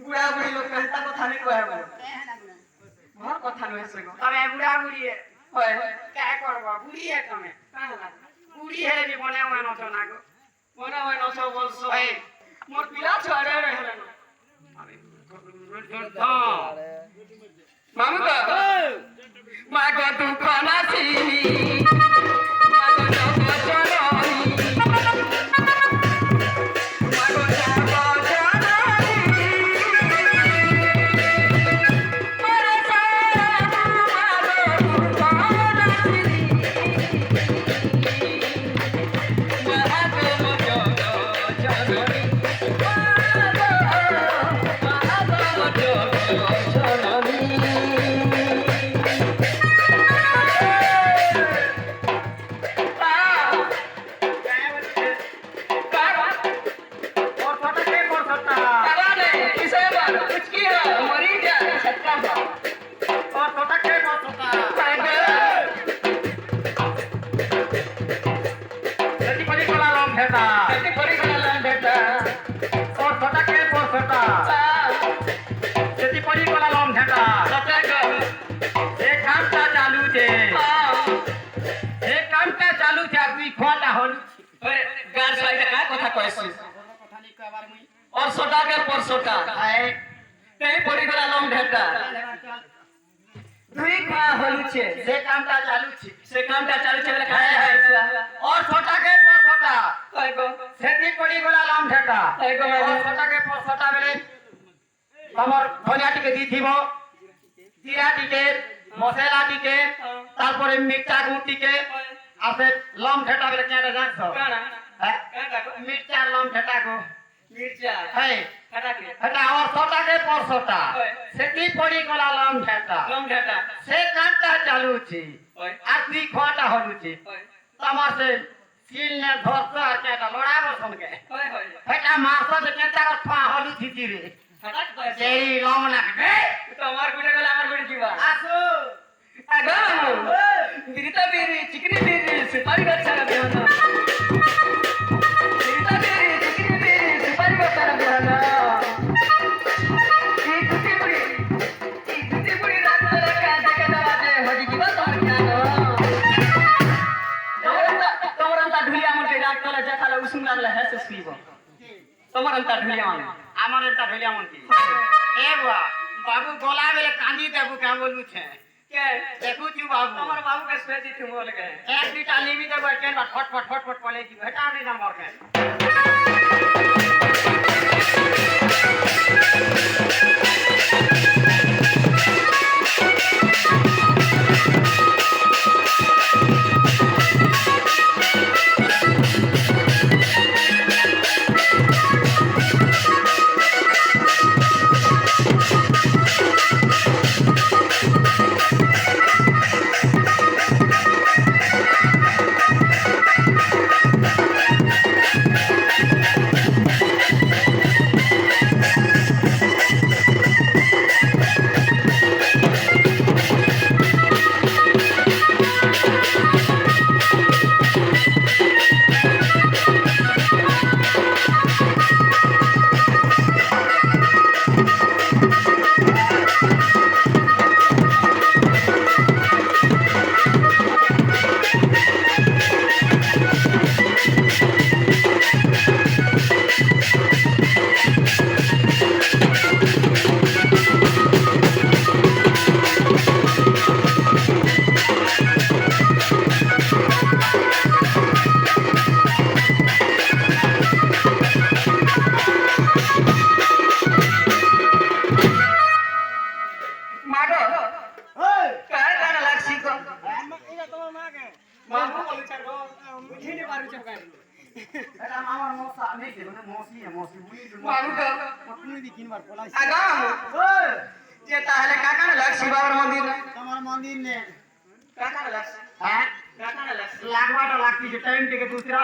বুড়া বুড়ি লোক কেনটা কথা नहीं कहबो मोर কথা नहीं सको तबे बुढ़ा बुढ़ी होय का करबो बुढ़ी है तमे बुढ़ी है जे बने हुए न तो नागो बने हुए न सब बोल सो मोर पिला छोड़े रहले न मामू का मागो तू खाना सीनी मागो तो चलोनी मागो जागो चलोनी मरे सारा मागो तू खाना सीनी मागो जागो चलोनी और सोटा के परसोटा है नहीं पड़ी गला लम ढेटा दुई खा होलु छे से कामटा चालू छे खाए है और छोटा के परसोटा कइगो सेती पड़ी गला लम ढेटा कइगो और छोटा के परसोटा बेले हमर धनिया टिके दी थिबो जीरा टिके मसाला टिके तारपरे मिर्चा गुटी के आपे लम ढेटा बेले केटा जानछो काना मिर्चा लम ढेटा को मिर्चा है हटा और छोटा के परसोटा सेती पड़ी गला लम ढेटा से कांटा चालू छी আর তুই খোয়াটা হলুছি তমাসে সিল নে ধরছ আর কেটা লড়াবো সঙ্গে হেটা মারছ যে কেটা খোয়া হলুছি রে সেই লম না তোমার গুড়ে গেল আমার গুড়ে দিবা আসো আগো বিরিতা বিরি চিকনি বিরি সুপারি গাছা বেহনা বিরিতা বিরি চিকনি বিরি সুপারি গাছা বেহনা এই দুটি বুড়ি রাত করে কাঁদে কাঁদে বাজে হজি দিবা তোর জ্ঞান তোমরা ঢুলিয়া মতে রাত করে দেখালে উসুম লাগলে হেসে শুইব তোমার अंता ঢুলিয়া মানে আমার अंता ঢুলিয়া মনতি এ বাবু গলা বেলে কাঁদি দেবু কে বলু ছে কে দেখু তু বাবু আমার বাবু কে স্পেজি তু বল কে এক দুটা লিবি দেব কেন ফট পলে কি হেটা আনি নাম্বার কে লাগবাটা লাগছে টাইম থেকে दूसरा